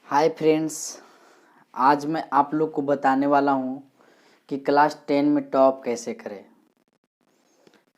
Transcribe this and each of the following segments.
Hi friends, आज मैं आप लोग को बताने वाला हूँ कि क्लास 10 में टॉप कैसे करें।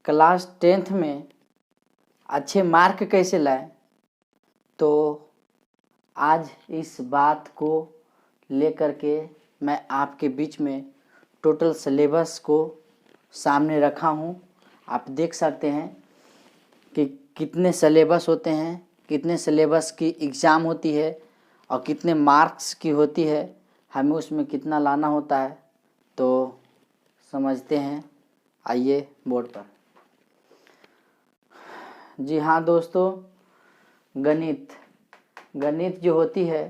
क्लास 10th में अच्छे मार्क कैसे लाएं, तो आज इस बात को लेकर के मैं आपके बीच में टोटल सिलेबस को सामने रखा हूँ। आप देख सकते हैं कि कितने सिलेबस होते हैं, कितने सिलेबस की एग्ज़ाम होती है और कितने मार्क्स की होती है, हमें उसमें कितना लाना होता है। तो समझते हैं, आइए बोर्ड पर। जी हाँ दोस्तों, गणित जो होती है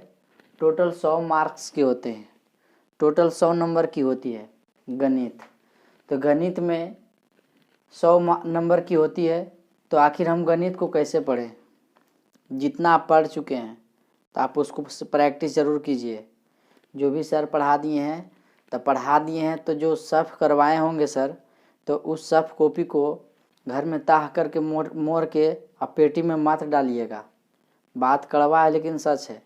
टोटल 100 मार्क्स के होते हैं, टोटल 100 नंबर की होती है गणित। तो गणित में 100 नंबर की होती है, तो आखिर हम गणित को कैसे पढ़ें। जितना आप पढ़ चुके हैं तो आप उसको प्रैक्टिस ज़रूर कीजिए। जो भी सर पढ़ा दिए हैं तो पढ़ा दिए हैं, तो जो सफ करवाए होंगे सर, तो उस सफ कॉपी को घर में ताह करके मोड़ के आप पेटी में मत डालिएगा। बात कड़वा है लेकिन सच है।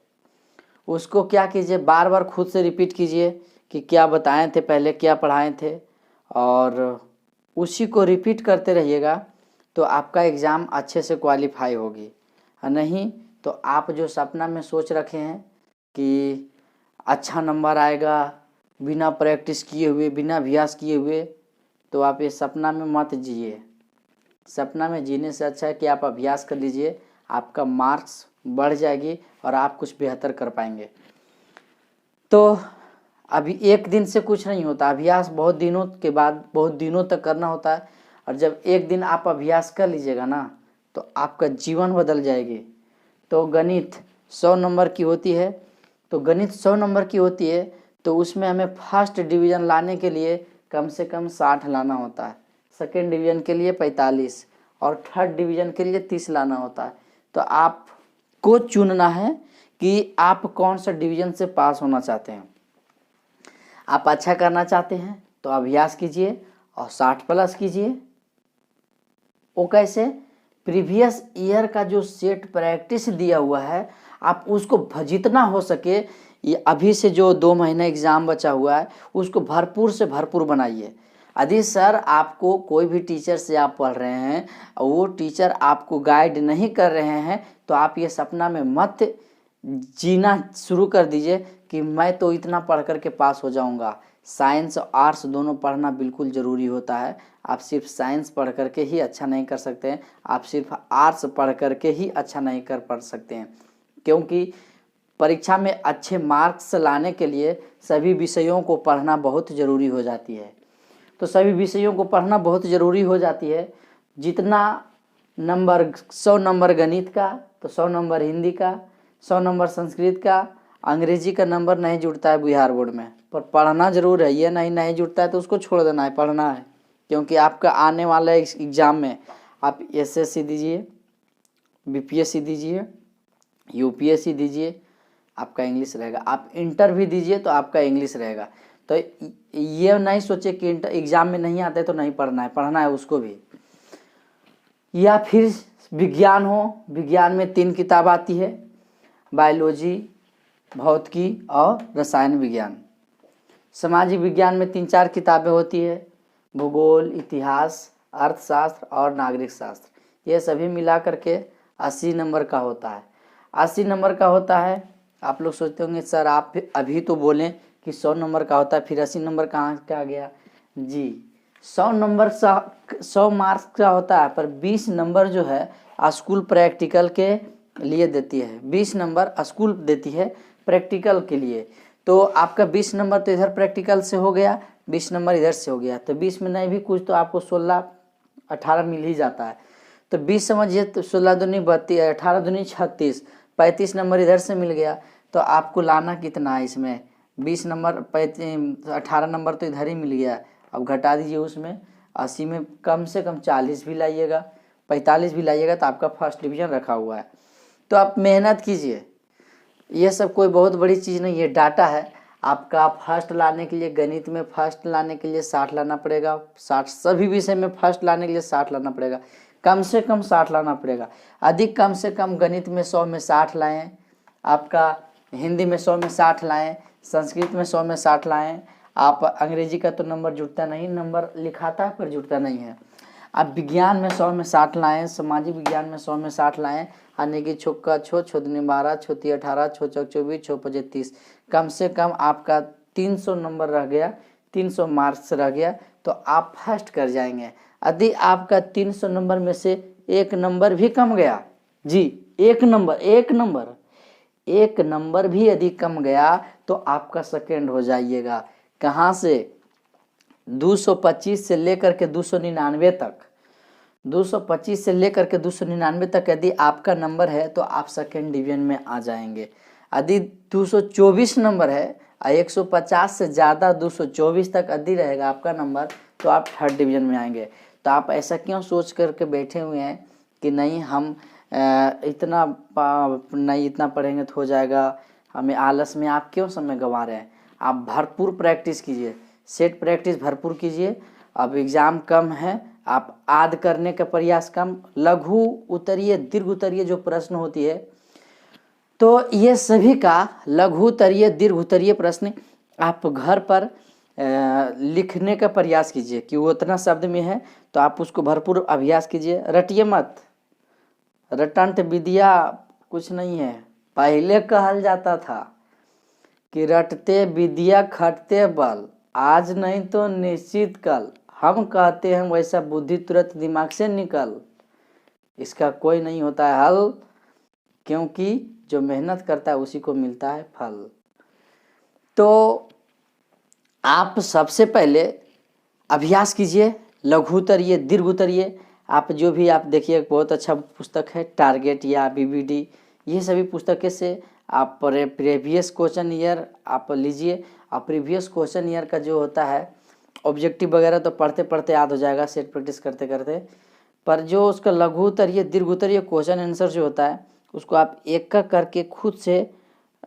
उसको क्या कीजिए, बार बार खुद से रिपीट कीजिए कि क्या बताए थे पहले, क्या पढ़ाए थे, और उसी को रिपीट करते रहिएगा तो आपका एग्ज़ाम अच्छे से क्वालिफाई होगी। नहीं तो आप जो सपना में सोच रखे हैं कि अच्छा नंबर आएगा बिना प्रैक्टिस किए हुए, बिना अभ्यास किए हुए, तो आप ये सपना में मत जिए। सपना में जीने से अच्छा है कि आप अभ्यास कर लीजिए, आपका मार्क्स बढ़ जाएगी और आप कुछ बेहतर कर पाएंगे। तो अभी एक दिन से कुछ नहीं होता, अभ्यास बहुत दिनों के बाद, बहुत दिनों तक करना होता है। और जब एक दिन आप अभ्यास कर लीजिएगा ना, तो आपका जीवन बदल जाएगी। तो गणित 100 नंबर की होती है, तो गणित 100 नंबर की होती है, तो उसमें हमें फर्स्ट डिवीज़न लाने के लिए कम से कम 60 लाना होता है, सेकेंड डिवीज़न के लिए 45 और थर्ड डिवीज़न के लिए 30 लाना होता है। तो आपको चुनना है कि आप कौन सा डिवीज़न से पास होना चाहते हैं। आप अच्छा करना चाहते हैं तो अभ्यास कीजिए और 60 प्लस कीजिए। वो कैसे, प्रीवियस ईयर का जो सेट प्रैक्टिस दिया हुआ है, आप उसको जितना हो सके, ये अभी से जो 2 महीना एग्ज़ाम बचा हुआ है उसको भरपूर से भरपूर बनाइए। यदि सर आपको कोई भी टीचर से आप पढ़ रहे हैं और वो टीचर आपको गाइड नहीं कर रहे हैं, तो आप ये सपना में मत जीना शुरू कर दीजिए कि मैं तो इतना पढ़ कर के पास हो जाऊंगा। साइंस और आर्ट्स दोनों पढ़ना बिल्कुल ज़रूरी होता है। आप सिर्फ साइंस पढ़ करके ही अच्छा नहीं कर सकते हैं, आप सिर्फ आर्ट्स पढ़ करके ही अच्छा नहीं कर पढ़ सकते हैं, क्योंकि परीक्षा में अच्छे मार्क्स लाने के लिए सभी विषयों को पढ़ना बहुत ज़रूरी हो जाती है। तो सभी विषयों को पढ़ना बहुत ज़रूरी हो जाती है। जितना नंबर, 100 नंबर गणित का, तो 100 नंबर हिंदी का, 100 नंबर संस्कृत का, अंग्रेजी का नंबर नहीं जुड़ता है बिहार बोर्ड में, पर पढ़ना ज़रूर है। ये नहीं जुड़ता है तो उसको छोड़ देना है, पढ़ना है, क्योंकि आपका आने वाला एग्ज़ाम में आप एसएससी दीजिए, बीपीएससी दीजिए, यूपीएससी दीजिए, आपका इंग्लिश रहेगा। आप इंटर भी दीजिए तो आपका इंग्लिश रहेगा। तो ये नहीं सोचे कि इंटर एग्ज़ाम में नहीं आता है तो नहीं पढ़ना है, पढ़ना है उसको भी। या फिर विज्ञान हो, विज्ञान में 3 किताब आती है, बायोलॉजी, भौतिकी और रसायन विज्ञान। सामाजिक विज्ञान में 3-4 किताबें होती है, भूगोल, इतिहास, अर्थशास्त्र और नागरिक शास्त्र। ये सभी मिला करके 80 नंबर का होता है। 80 नंबर का होता है। आप लोग सोचते होंगे सर आप अभी तो बोलें कि 100 नंबर का होता है, फिर 80 नंबर कहाँ का आ गया। जी, 100 नंबर 100 मार्क्स का होता है, पर 20 नंबर जो है स्कूल प्रैक्टिकल के लिए देती है, 20 नंबर स्कूल देती है प्रैक्टिकल के लिए। तो आपका 20 नंबर तो इधर प्रैक्टिकल से हो गया, 20 नंबर इधर से हो गया, तो 20 में नहीं भी कुछ तो आपको 16-18 मिल ही जाता है। तो 20 समझिए, तो 16 दूनी 32, 18 दूनी 36, 35 नंबर इधर से मिल गया। तो आपको लाना कितना है इसमें, 20 नंबर 18 नंबर तो इधर ही मिल गया। अब घटा दीजिए उसमें, 80 में कम से कम 40 भी लाइएगा, 45 भी लाइएगा, तो आपका फर्स्ट डिवीज़न रखा हुआ है। तो आप मेहनत कीजिए, ये सब कोई बहुत बड़ी चीज़ नहीं है, डाटा है। आपका फर्स्ट लाने के लिए, गणित में फर्स्ट लाने के लिए 60 लाना पड़ेगा, 60 सभी विषय में फर्स्ट लाने के लिए 60 लाना पड़ेगा, कम से कम 60 लाना पड़ेगा। अधिक कम से कम गणित में 100 में 60 लाएँ, आपका हिंदी में 100 में 60 लाएं, संस्कृत में 100 में 60 लाएं। आप अंग्रेजी का तो नंबर जुड़ता नहीं, नंबर लिखाता है पर जुड़ता नहीं है। आप विज्ञान में 100 में 60 लाएं, सामाजिक विज्ञान में 100 में 60 लाएं। यानी कि छक्का छो, छोदनी 12, छोती 18, छो चौक 24, छो पचे 30, कम से कम आपका 300 नंबर रह गया, 300 मार्क्स रह गया तो आप फर्स्ट कर जाएंगे। यदि आपका 300 नंबर में से एक नंबर भी कम गया जी, एक नंबर भी यदि कम गया तो आपका सेकेंड हो जाइएगा। कहाँ से? 225 से लेकर के 299 तक, 225 से लेकर के 299 तक यदि आपका नंबर है तो आप सेकेंड डिवीजन में आ जाएंगे। यदि 224 नंबर है और 150 से ज़्यादा 224 तक यदि रहेगा आपका नंबर तो आप थर्ड डिवीजन में आएंगे। तो आप ऐसा क्यों सोच करके बैठे हुए हैं कि नहीं हम इतना पढ़ेंगे तो हो जाएगा, हमें आलस में आप क्यों समय गंवा रहे हैं? आप भरपूर प्रैक्टिस कीजिए, सेट प्रैक्टिस भरपूर कीजिए। अब एग्ज़ाम कम है, आप आद करने का प्रयास कम, लघु उत्तरीय दीर्घ उत्तरीय जो प्रश्न होती है तो ये सभी का लघु उत्तरीय दीर्घ उत्तरीय प्रश्न आप घर पर लिखने का प्रयास कीजिए कि वो उतना शब्द में है तो आप उसको भरपूर अभ्यास कीजिए। रटिए मत, रटंत विद्या कुछ नहीं है। पहले कहल जाता था कि रटते विद्या खटते बल, आज नहीं तो निश्चित कल। हम कहते हैं वैसा बुद्धि तुरंत दिमाग से निकल। इसका कोई नहीं होता है हल, क्योंकि जो मेहनत करता है उसी को मिलता है फल। तो आप सबसे पहले अभ्यास कीजिए लघु उत्तरीय दीर्घ उत्तरीय। आप जो भी आप देखिए बहुत अच्छा पुस्तक है टारगेट या बीबीडी, ये सभी पुस्तकें से आप प्रीवियस क्वेश्चन ईयर आप लीजिए। और प्रीवियस क्वेश्चन ईयर का जो होता है ऑब्जेक्टिव वगैरह तो पढ़ते पढ़ते याद हो जाएगा सेट प्रैक्टिस करते करते, पर जो उसका लघु उत्तरीय दीर्घ उत्तरीय क्वेश्चन आंसर जो होता है उसको आप एक का करके खुद से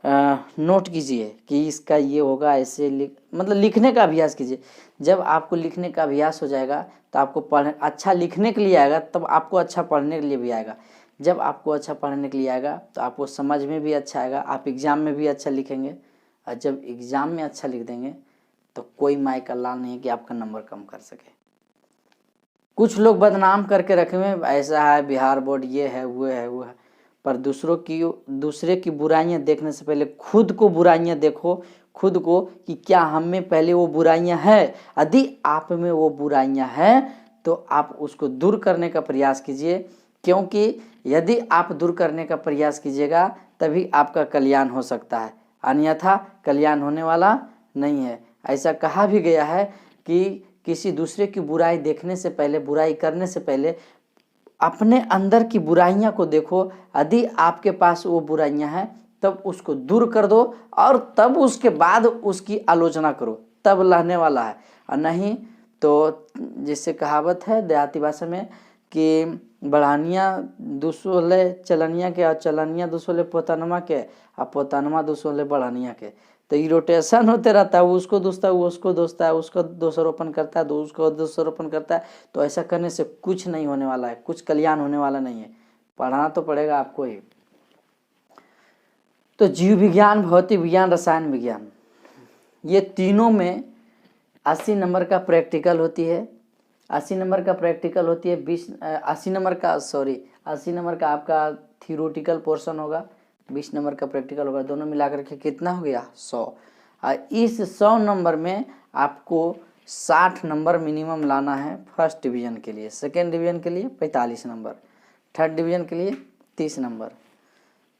नोट कीजिए कि इसका ये होगा, ऐसे मतलब लिखने का अभ्यास कीजिए। जब आपको लिखने का अभ्यास हो जाएगा तो आपको अच्छा लिखने के लिए आएगा, तब आपको अच्छा पढ़ने के लिए भी आएगा। जब आपको अच्छा पढ़ने के लिए आएगा तो आपको समझ में भी अच्छा आएगा, आप एग्ज़ाम में भी अच्छा लिखेंगे। और जब एग्ज़ाम में अच्छा लिख देंगे तो कोई माई का लाल नहीं है कि आपका नंबर कम कर सके। कुछ लोग बदनाम करके रखे हुए ऐसा है बिहार बोर्ड, ये है वो है वो है, पर दूसरे की बुराइयां देखने से पहले खुद को बुराइयां देखो, खुद को कि क्या हम में पहले वो बुराइयां हैं। यदि आप में वो बुराइयां हैं तो आप उसको दूर करने का प्रयास कीजिए, क्योंकि यदि आप दूर करने का प्रयास कीजिएगा तभी आपका कल्याण हो सकता है, अन्यथा कल्याण होने वाला नहीं है। ऐसा कहा भी गया है कि किसी दूसरे की बुराई देखने से पहले, बुराई करने से पहले अपने अंदर की बुराइयां को देखो। यदि आपके पास वो बुराइयां हैं तब उसको दूर कर दो और तब उसके बाद उसकी आलोचना करो, तब लहने वाला है। और नहीं तो जिससे कहावत है देहाती भाषा में कि बढ़ानिया दूसोले चलनिया के और चलनिया दूसोले पोतनमा के और पोतनमा दूसोले बढ़ानिया के। तो ये रोटेशन होते रहता है, उसको दोषता है, वो उसको दोषता है, उसको दोषारोपण करता है, उसको दोषारोपण करता है। तो ऐसा करने से कुछ नहीं होने वाला है, कुछ कल्याण होने वाला नहीं है। पढ़ना तो पड़ेगा आपको ही। तो जीव विज्ञान, भौतिक विज्ञान, रसायन विज्ञान, ये तीनों में 80 नंबर का प्रैक्टिकल होती है। 80 नंबर का प्रैक्टिकल होती है, 80 नंबर का आपका थियोरेटिकल पोर्शन होगा, 20 नंबर का प्रैक्टिकल होगा। दोनों मिलाकर के कितना हो गया? 100। और इस 100 नंबर में आपको 60 नंबर मिनिमम लाना है फर्स्ट डिवीज़न के लिए, सेकेंड डिवीज़न के लिए 45 नंबर, थर्ड डिवीज़न के लिए 30 नंबर।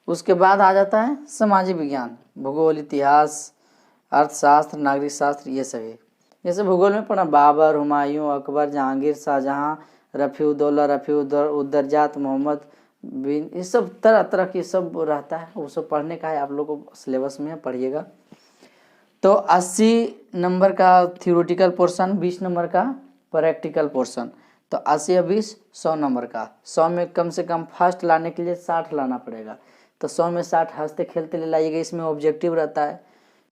उसके बाद आ जाता है सामाजिक विज्ञान, भूगोल, इतिहास, अर्थशास्त्र, नागरिक शास्त्र, ये सभी। जैसे भूगोल में पढ़ा बाबर, हुमायूं, अकबर, जहांगीर, शाहजहां, रफ़ीउद्दौला, रफ़ीउद्दर्जात, मोहम्मद बिन, ये सब तरह तरह की सब रहता है, वो सब पढ़ने का है। आप लोग को सिलेबस में पढ़िएगा। तो 80 नंबर का थियोरेटिकल पोर्शन, 20 नंबर का प्रैक्टिकल पोर्शन। तो 80 और 20 100 नंबर का। 100 में कम से कम फर्स्ट लाने के लिए 60 लाना पड़ेगा। तो 100 में 60 हंसते खेलते ले लाइएगा। इसमें ऑब्जेक्टिव रहता है,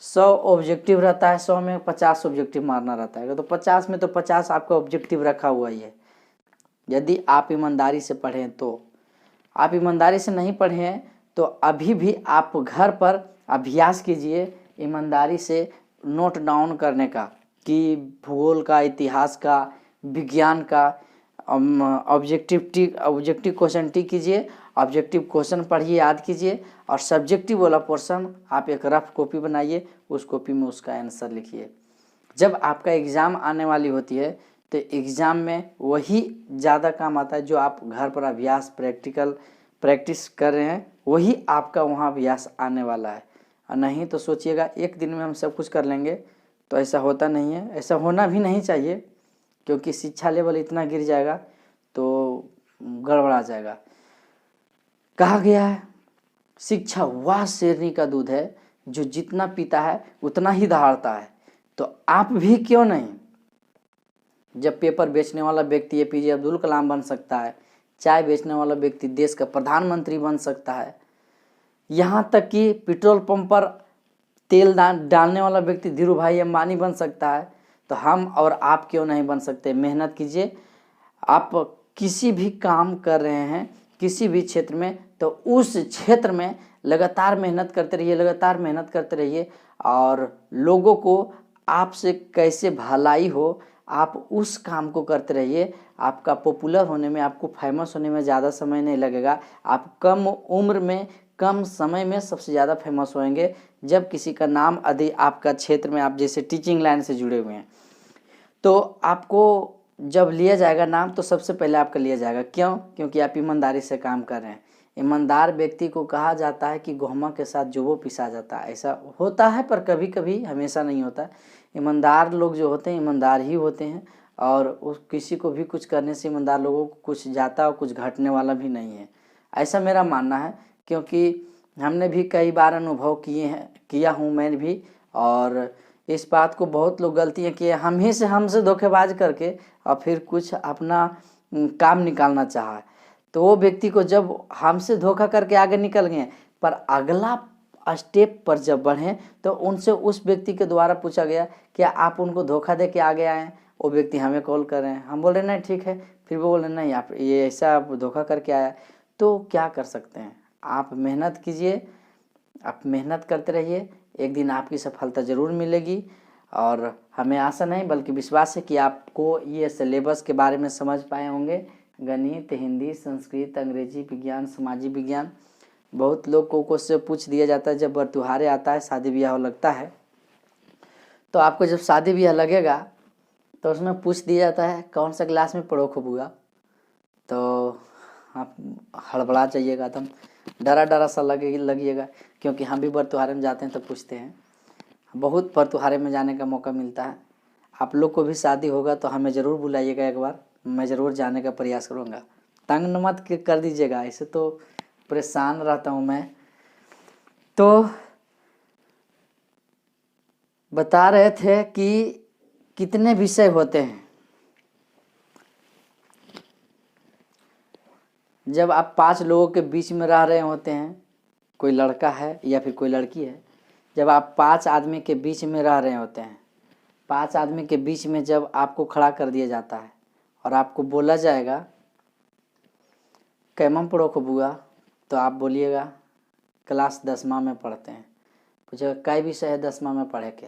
100 ऑब्जेक्टिव रहता है, 100 में 50 ऑब्जेक्टिव मारना रहता है। तो 50 में तो 50 आपका ऑब्जेक्टिव रखा हुआ ही है। यदि आप ईमानदारी से पढ़ें तो। आप ईमानदारी से नहीं पढ़े हैं तो अभी भी आप घर पर अभ्यास कीजिए ईमानदारी से नोट डाउन करने का कि भूगोल का, इतिहास का, विज्ञान का ऑब्जेक्टिव क्वेश्चन टिक कीजिए, ऑब्जेक्टिव क्वेश्चन पढ़िए, याद कीजिए, और सब्जेक्टिव वाला पोर्शन आप एक रफ कॉपी बनाइए, उस कॉपी में उसका आंसर लिखिए। जब आपका एग्ज़ाम आने वाली होती है तो एग्ज़ाम में वही ज़्यादा काम आता है जो आप घर पर अभ्यास प्रैक्टिस कर रहे हैं, वही आपका वहाँ अभ्यास आने वाला है। और नहीं तो सोचिएगा एक दिन में हम सब कुछ कर लेंगे, तो ऐसा होता नहीं है, ऐसा होना भी नहीं चाहिए, क्योंकि शिक्षा लेवल इतना गिर जाएगा तो गड़बड़ा जाएगा। कहा गया है शिक्षा वह शेरनी का दूध है जो जितना पीता है उतना ही दहाड़ता है। तो आप भी क्यों नहीं, जब पेपर बेचने वाला व्यक्ति APJ अब्दुल कलाम बन सकता है, चाय बेचने वाला व्यक्ति देश का प्रधानमंत्री बन सकता है, यहाँ तक कि पेट्रोल पंप पर तेल डालने वाला व्यक्ति धीरू भाई अंबानी बन सकता है, तो हम और आप क्यों नहीं बन सकते। मेहनत कीजिए। आप किसी भी काम कर रहे हैं किसी भी क्षेत्र में, तो उस क्षेत्र में लगातार मेहनत करते रहिए, और लोगों को आपसे कैसे भलाई हो आप उस काम को करते रहिए। आपका पॉपुलर होने में, आपको फेमस होने में ज़्यादा समय नहीं लगेगा। आप कम उम्र में, कम समय में सबसे ज़्यादा फेमस होंगे जब किसी का नाम आपका क्षेत्र में, आप जैसे टीचिंग लाइन से जुड़े हुए हैं, तो आपको जब लिया जाएगा नाम तो सबसे पहले आपका लिया जाएगा। क्यों? क्योंकि आप ईमानदारी से काम कर रहे हैं। ईमानदार व्यक्ति को कहा जाता है कि गहुमा के साथ जो वो पिसा जाता है। ऐसा होता है पर कभी कभी, हमेशा नहीं होता। ईमानदार लोग जो होते हैं ईमानदार ही होते हैं, और उस किसी को भी कुछ करने से ईमानदार लोगों को कुछ जाता और कुछ घटने वाला भी नहीं है, ऐसा मेरा मानना है। क्योंकि हमने भी कई बार अनुभव किया हूँ मैं भी, और इस बात को बहुत लोग गलतियाँ किए, हमसे धोखेबाज करके और फिर कुछ अपना काम निकालना चाहा, तो वो व्यक्ति को जब हमसे धोखा करके आगे निकल गए, पर अगला स्टेप पर जब बढ़े तो उनसे उस व्यक्ति के द्वारा पूछा गया कि आप उनको धोखा दे के आगे आए हैं, वो व्यक्ति हमें कॉल कर रहे हैं, हम बोल रहे नहीं ठीक है, फिर वो बोल रहे नहीं आप ये ऐसा आप धोखा करके आया। तो क्या कर सकते हैं, आप मेहनत कीजिए, आप मेहनत करते रहिए, एक दिन आपकी सफलता ज़रूर मिलेगी। और हमें आशा नहीं बल्कि विश्वास है कि आपको ये सिलेबस के बारे में समझ पाए होंगे। गणित, हिंदी, संस्कृत, अंग्रेजी, विज्ञान, सामाजिक विज्ञान। बहुत लोगों को से पूछ दिया जाता है जब त्योहार आता है, शादी ब्याह लगता है, तो आपको जब शादी ब्याह लगेगा तो उसमें पूछ दिया जाता है कौन सा क्लास में पढ़ो खूब हुआ, तो आप हड़बड़ा जाइएगा, एकदम डरा सा लगिएगा, क्योंकि हम भी त्योहार में जाते हैं तो पूछते हैं। बहुत त्योहार में जाने का मौका मिलता है। आप लोग को भी शादी होगा तो हमें ज़रूर बुलाइएगा एक बार, मैं ज़रूर जाने का प्रयास करूँगा। तंग मत कर दीजिएगा, ऐसे तो परेशान रहता हूँ मैं। तो बता रहे थे कि कितने विषय होते हैं। जब आप 5 लोगों के बीच में रह रहे होते हैं, कोई लड़का है या फिर कोई लड़की है, जब आप 5 आदमी के बीच में रह रहे होते हैं, 5 आदमी के बीच में जब आपको खड़ा कर दिया जाता है और आपको बोला जाएगा कैमम पढ़ो को बुआ, तो आप बोलिएगा क्लास 10वां में पढ़ते हैं। पूछेगा कई विषय है 10वां में पढ़े के,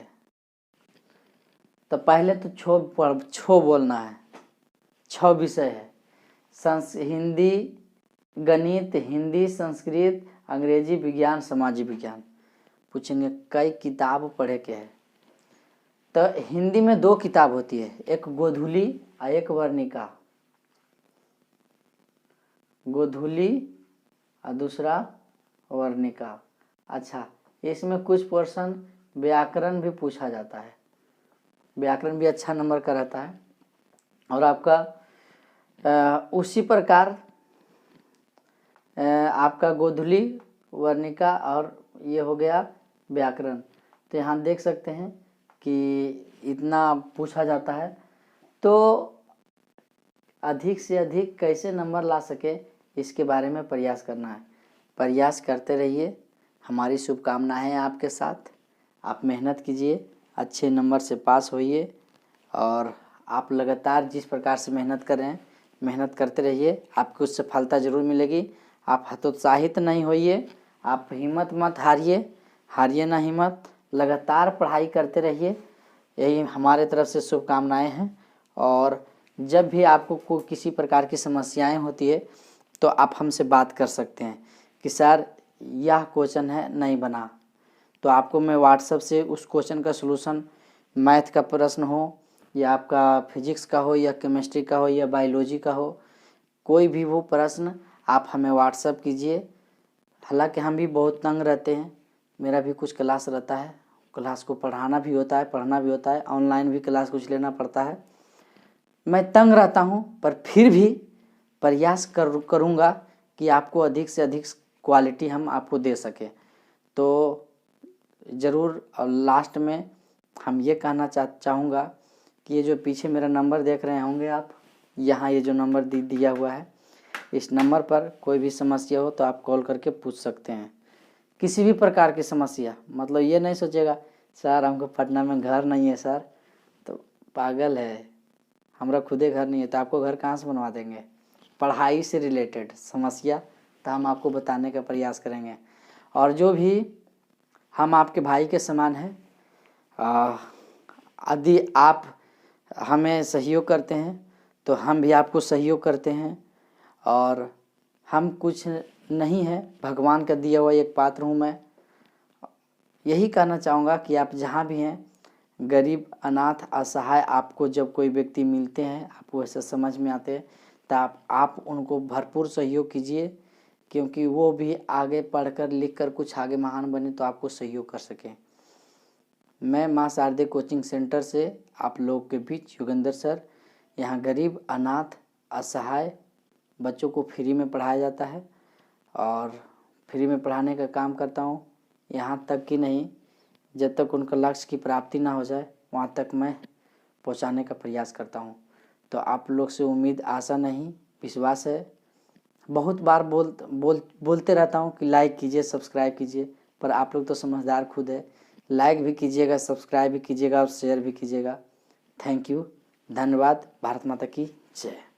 तो पहले तो छो बोलना है। 6 विषय है, हिंदी, गणित, हिंदी, संस्कृत, अंग्रेजी, विज्ञान, सामाजिक विज्ञान। पूछेंगे कई किताब पढ़े के है, तो हिंदी में 2 किताब होती है, एक गोधूली और एक वर्णिका। गोधूली और दूसरा वर्णिका। अच्छा, इसमें कुछ पोर्शन व्याकरण भी पूछा जाता है, व्याकरण भी अच्छा नंबर का रहता है। और आपका उसी प्रकार आपका गोधूली, वर्णिका और ये हो गया व्याकरण। तो यहाँ देख सकते हैं कि इतना पूछा जाता है, तो अधिक से अधिक कैसे नंबर ला सके इसके बारे में प्रयास करना है। प्रयास करते रहिए, हमारी शुभकामनाएं हैं आपके साथ। आप मेहनत कीजिए, अच्छे नंबर से पास होइए, और आप लगातार जिस प्रकार से मेहनत कर रहे हैं मेहनत करते रहिए, आपको उससे सफलता ज़रूर मिलेगी। आप हतोत्साहित नहीं होइए, आप हिम्मत मत हारिए, हारिए ना हिम्मत, लगातार पढ़ाई करते रहिए, यही हमारे तरफ से शुभकामनाएं हैं। और जब भी आपको कोई किसी प्रकार की समस्याएं होती है तो आप हमसे बात कर सकते हैं कि सर यह क्वेश्चन है नहीं बना, तो आपको मैं व्हाट्सएप से उस क्वेश्चन का सलूशन, मैथ का प्रश्न हो या आपका फिजिक्स का हो या केमिस्ट्री का हो या बायोलॉजी का हो, कोई भी वो प्रश्न आप हमें व्हाट्सएप कीजिए। हालांकि हम भी बहुत तंग रहते हैं, मेरा भी कुछ क्लास रहता है, क्लास को पढ़ाना भी होता है, पढ़ना भी होता है, ऑनलाइन भी क्लास कुछ लेना पड़ता है। मैं तंग रहता हूँ, पर फिर भी प्रयास करूँगा कि आपको अधिक से अधिक क्वालिटी हम आपको दे सकें। तो ज़रूर लास्ट में हम ये कहना चाहूँगा कि ये जो पीछे मेरा नंबर देख रहे होंगे आप, यहाँ ये जो नंबर दिया हुआ है, इस नंबर पर कोई भी समस्या हो तो आप कॉल करके पूछ सकते हैं। किसी भी प्रकार की समस्या, मतलब ये नहीं सोचेगा सर हमको पटना में घर नहीं है सर, तो पागल है, हमारा खुदे घर नहीं है तो आपको घर कहाँ से बनवा देंगे। पढ़ाई से रिलेटेड समस्या तो हम आपको बताने का प्रयास करेंगे। और जो भी हम आपके भाई के समान हैं, यदि आप हमें सहयोग करते हैं तो हम भी आपको सहयोग करते हैं। और हम कुछ नहीं है, भगवान का दिया हुआ एक पात्र हूँ मैं। यही कहना चाहूँगा कि आप जहाँ भी हैं, गरीब, अनाथ, असहाय आपको जब कोई व्यक्ति मिलते हैं, आपको ऐसा समझ में आते हैं, तो आप उनको भरपूर सहयोग कीजिए, क्योंकि वो भी आगे पढ़कर लिखकर कुछ आगे महान बने तो आपको सहयोग कर सकें। मैं माँ शारदे कोचिंग सेंटर से आप लोग के बीच योगेंद्र सर, यहाँ गरीब, अनाथ, असहाय बच्चों को फ्री में पढ़ाया जाता है और फ्री में पढ़ाने का काम करता हूँ। यहाँ तक कि नहीं, जब तक उनका लक्ष्य की प्राप्ति ना हो जाए वहाँ तक मैं पहुँचाने का प्रयास करता हूँ। तो आप लोग से उम्मीद, आशा नहीं, विश्वास है। बहुत बार बोलते रहता हूँ कि लाइक कीजिए, सब्सक्राइब कीजिए, पर आप लोग तो समझदार खुद है, लाइक भी कीजिएगा, सब्सक्राइब भी कीजिएगा और शेयर भी कीजिएगा। थैंक यू, धन्यवाद। भारत माता की जय।